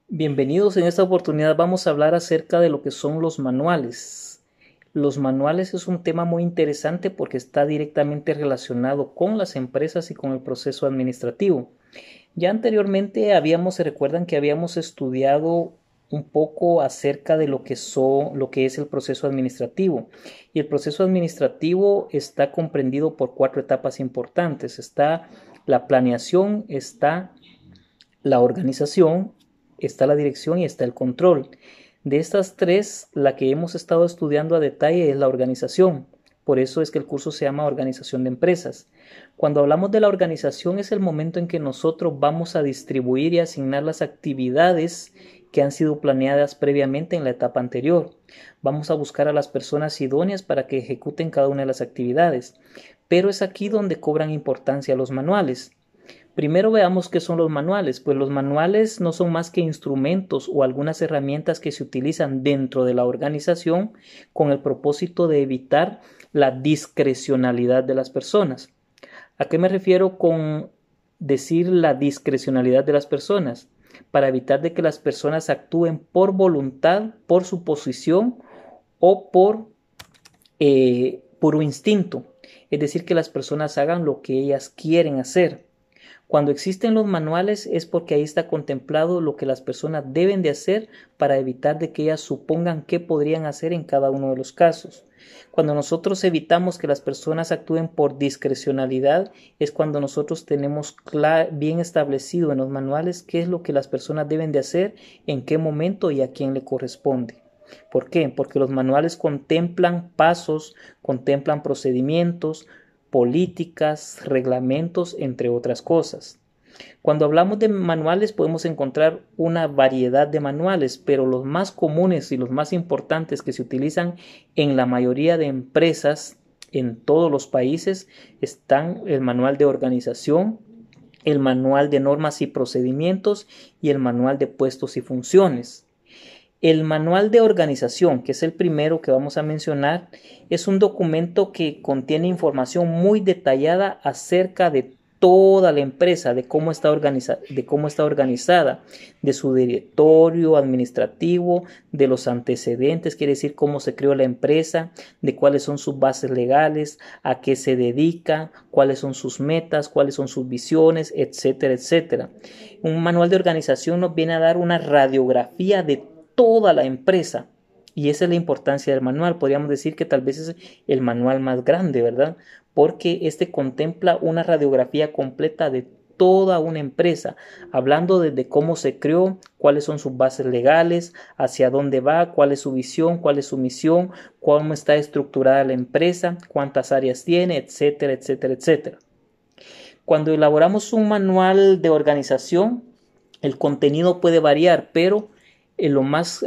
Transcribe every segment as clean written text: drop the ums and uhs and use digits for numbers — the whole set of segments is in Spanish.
Bienvenidos, en esta oportunidad vamos a hablar acerca de lo que son los manuales. Los manuales es un tema muy interesante porque está directamente relacionado con las empresas y con el proceso administrativo. Ya anteriormente se recuerdan que habíamos estudiado un poco acerca de lo que es el proceso administrativo. Y el proceso administrativo está comprendido por cuatro etapas importantes. Está la planeación, está la organización, está la dirección y está el control. De estas tres, la que hemos estado estudiando a detalle es la organización. Por eso es que el curso se llama Organización de Empresas. Cuando hablamos de la organización es el momento en que nosotros vamos a distribuir y asignar las actividades que han sido planeadas previamente en la etapa anterior. Vamos a buscar a las personas idóneas para que ejecuten cada una de las actividades. Pero es aquí donde cobran importancia los manuales. Primero veamos qué son los manuales. Pues los manuales no son más que instrumentos o algunas herramientas que se utilizan dentro de la organización con el propósito de evitar la discrecionalidad de las personas. ¿A qué me refiero con decir la discrecionalidad de las personas? Para evitar de que las personas actúen por voluntad, por su posición o por puro instinto. Es decir, que las personas hagan lo que ellas quieren hacer. Cuando existen los manuales es porque ahí está contemplado lo que las personas deben de hacer para evitar de que ellas supongan qué podrían hacer en cada uno de los casos. Cuando nosotros evitamos que las personas actúen por discrecionalidad es cuando nosotros tenemos bien establecido en los manuales qué es lo que las personas deben de hacer, en qué momento y a quién le corresponde. ¿Por qué? Porque los manuales contemplan pasos, contemplan procedimientos, políticas, reglamentos, entre otras cosas. Cuando hablamos de manuales podemos encontrar una variedad de manuales, pero los más comunes y los más importantes que se utilizan en la mayoría de empresas en todos los países están el manual de organización, el manual de normas y procedimientos y el manual de puestos y funciones. El manual de organización, que es el primero que vamos a mencionar, es un documento que contiene información muy detallada acerca de toda la empresa, de cómo está organizada, de su directorio administrativo, de los antecedentes, quiere decir cómo se creó la empresa, de cuáles son sus bases legales, a qué se dedica, cuáles son sus metas, cuáles son sus visiones, etcétera, etcétera. Un manual de organización nos viene a dar una radiografía de toda la empresa. Y esa es la importancia del manual. Podríamos decir que tal vez es el manual más grande, ¿verdad? Porque este contempla una radiografía completa de toda una empresa, hablando desde cómo se creó, cuáles son sus bases legales, hacia dónde va, cuál es su visión, cuál es su misión, cómo está estructurada la empresa, cuántas áreas tiene, etcétera, etcétera, etcétera. Cuando elaboramos un manual de organización, el contenido puede variar, pero lo más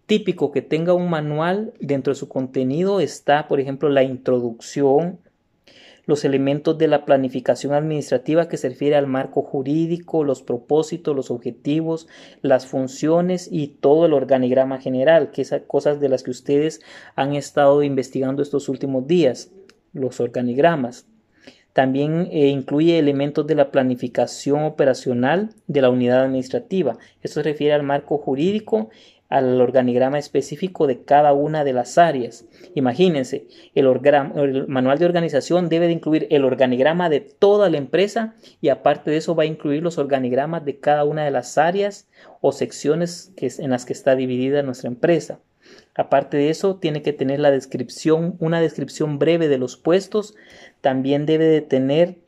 típico que tenga un manual dentro de su contenido está, por ejemplo, la introducción, los elementos de la planificación administrativa que se refiere al marco jurídico, los propósitos, los objetivos, las funciones y todo el organigrama general, que esas cosas de las que ustedes han estado investigando estos últimos días, los organigramas. También incluye elementos de la planificación operacional de la unidad administrativa. Esto se refiere al marco jurídico, al organigrama específico de cada una de las áreas. Imagínense, el manual de organización debe de incluir el organigrama de toda la empresa y aparte de eso va a incluir los organigramas de cada una de las áreas o secciones en las que está dividida nuestra empresa. Aparte de eso, tiene que tener una descripción breve de los puestos. También debe de tener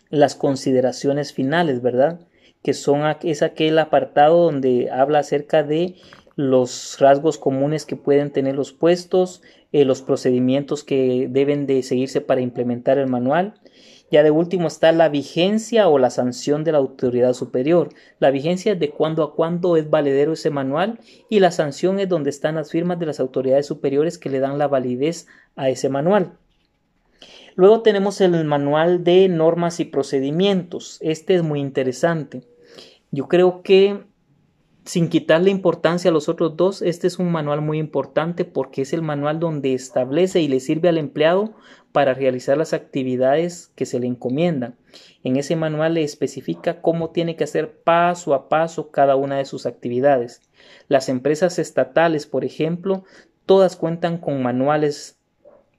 las consideraciones finales, ¿verdad? Es aquel apartado donde habla acerca de los rasgos comunes que pueden tener los puestos, los procedimientos que deben de seguirse para implementar el manual. Ya de último está la vigencia o la sanción de la autoridad superior. La vigencia es de cuándo a cuándo es valedero ese manual y la sanción es donde están las firmas de las autoridades superiores que le dan la validez a ese manual. Luego tenemos el manual de normas y procedimientos. Este es muy interesante. Yo creo que Sin quitarle importancia a los otros dos, este es un manual muy importante porque es el manual donde establece y le sirve al empleado para realizar las actividades que se le encomiendan. En ese manual le especifica cómo tiene que hacer paso a paso cada una de sus actividades. Las empresas estatales, por ejemplo, todas cuentan con manuales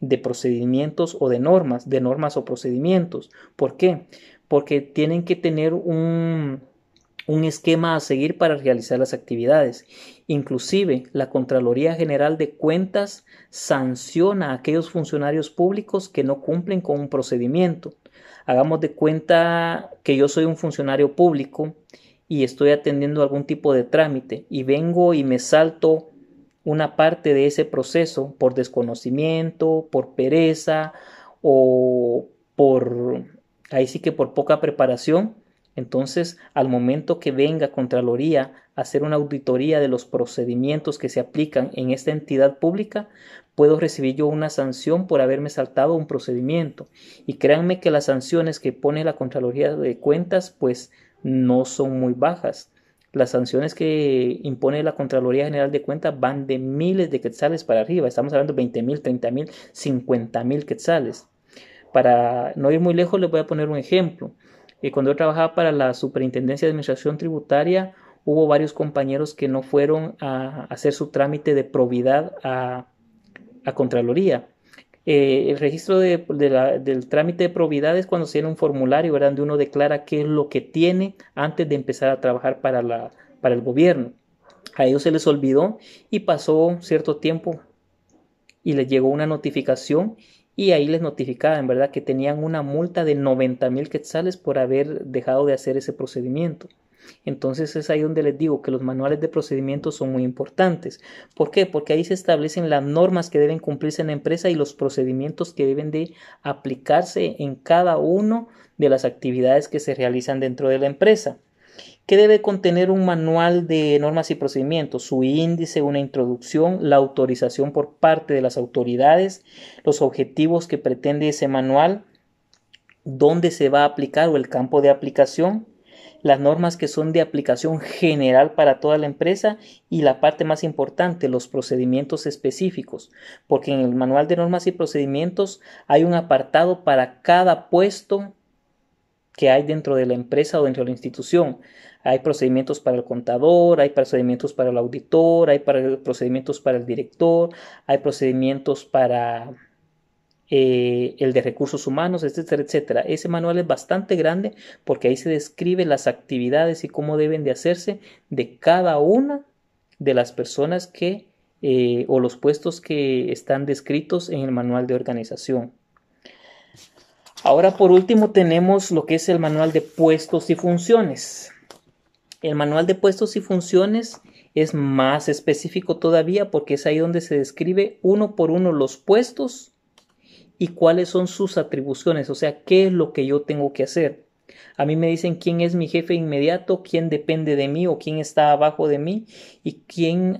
de procedimientos o de normas o procedimientos. ¿Por qué? Porque tienen que tener un esquema a seguir para realizar las actividades. Inclusive, la Contraloría General de Cuentas sanciona a aquellos funcionarios públicos que no cumplen con un procedimiento. Hagamos de cuenta que yo soy un funcionario público y estoy atendiendo algún tipo de trámite y vengo y me salto una parte de ese proceso por desconocimiento, por pereza o ahí sí que por poca preparación. Entonces, al momento que venga Contraloría a hacer una auditoría de los procedimientos que se aplican en esta entidad pública, puedo recibir yo una sanción por haberme saltado un procedimiento. Y créanme que las sanciones que pone la Contraloría de Cuentas, pues no son muy bajas. Las sanciones que impone la Contraloría General de Cuentas van de miles de quetzales para arriba. Estamos hablando de 20,000, 30,000, 50,000 quetzales. Para no ir muy lejos, les voy a poner un ejemplo. Cuando yo trabajaba para la Superintendencia de Administración Tributaria, hubo varios compañeros que no fueron a hacer su trámite de probidad a Contraloría. El registro del trámite de probidad es cuando se tiene un formulario, ¿verdad?, donde uno declara qué es lo que tiene antes de empezar a trabajar para el gobierno. A ellos se les olvidó y pasó cierto tiempo y les llegó una notificación y ahí les notificaban, ¿verdad?, que tenían una multa de 90,000 quetzales por haber dejado de hacer ese procedimiento. Entonces es ahí donde les digo que los manuales de procedimientos son muy importantes. ¿Por qué? Porque ahí se establecen las normas que deben cumplirse en la empresa y los procedimientos que deben de aplicarse en cada una de las actividades que se realizan dentro de la empresa. ¿Qué debe contener un manual de normas y procedimientos? Su índice, una introducción, la autorización por parte de las autoridades, los objetivos que pretende ese manual, dónde se va a aplicar o el campo de aplicación, las normas que son de aplicación general para toda la empresa y la parte más importante, los procedimientos específicos, porque en el manual de normas y procedimientos hay un apartado para cada puesto que hay dentro de la empresa o dentro de la institución. Hay procedimientos para el contador, hay procedimientos para el auditor, hay procedimientos para el director, hay procedimientos para el de recursos humanos, etcétera, etcétera. Ese manual es bastante grande porque ahí se describe las actividades y cómo deben de hacerse de cada una de las personas que o los puestos que están descritos en el manual de organización. Ahora por último tenemos lo que es el manual de puestos y funciones. El manual de puestos y funciones es más específico todavía porque es ahí donde se describe uno por uno los puestos y cuáles son sus atribuciones, o sea, qué es lo que yo tengo que hacer. A mí me dicen quién es mi jefe inmediato, quién depende de mí o quién está abajo de mí y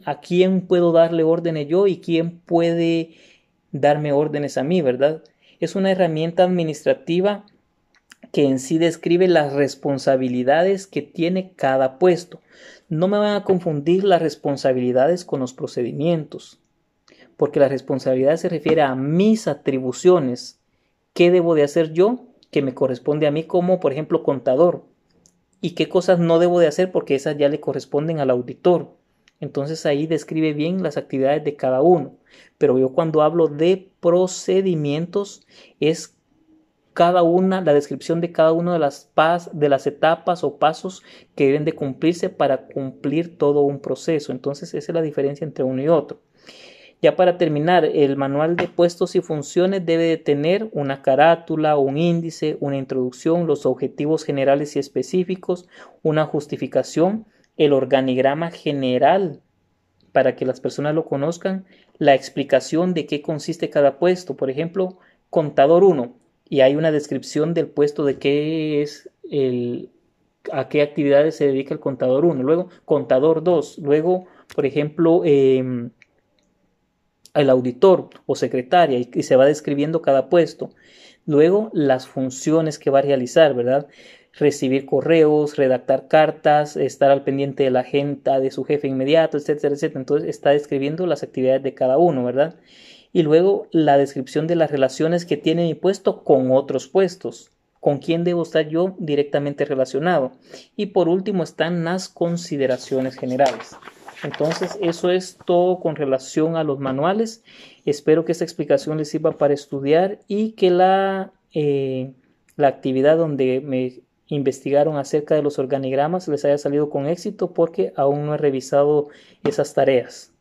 a quién puedo darle órdenes yo y quién puede darme órdenes a mí, ¿verdad? Es una herramienta administrativa que en sí describe las responsabilidades que tiene cada puesto. No me van a confundir las responsabilidades con los procedimientos, porque la responsabilidad se refiere a mis atribuciones. ¿Qué debo de hacer yo que me corresponde a mí como, por ejemplo, contador? ¿Y qué cosas no debo de hacer porque esas ya le corresponden al auditor? Entonces ahí describe bien las actividades de cada uno. Pero yo cuando hablo de procedimientos es la descripción de cada una de las etapas o pasos que deben de cumplirse para cumplir todo un proceso. Entonces esa es la diferencia entre uno y otro. Ya para terminar, el manual de puestos y funciones debe de tener una carátula, un índice, una introducción, los objetivos generales y específicos, una justificación, el organigrama general para que las personas lo conozcan, la explicación de qué consiste cada puesto. Por ejemplo, contador 1, y hay una descripción del puesto de qué es a qué actividades se dedica el contador 1. Luego, contador 2. Luego, por ejemplo, el auditor o secretaria y se va describiendo cada puesto. Luego, las funciones que va a realizar, ¿verdad? recibir correos, redactar cartas, estar al pendiente de la agenda de su jefe inmediato, etcétera, etcétera. Entonces está describiendo las actividades de cada uno, ¿verdad? Y luego la descripción de las relaciones que tiene mi puesto con otros puestos. ¿Con quién debo estar yo directamente relacionado? Y por último están las consideraciones generales. Entonces, eso es todo con relación a los manuales. Espero que esta explicación les sirva para estudiar y que la actividad donde me investigaron acerca de los organigramas les haya salido con éxito porque aún no he revisado esas tareas.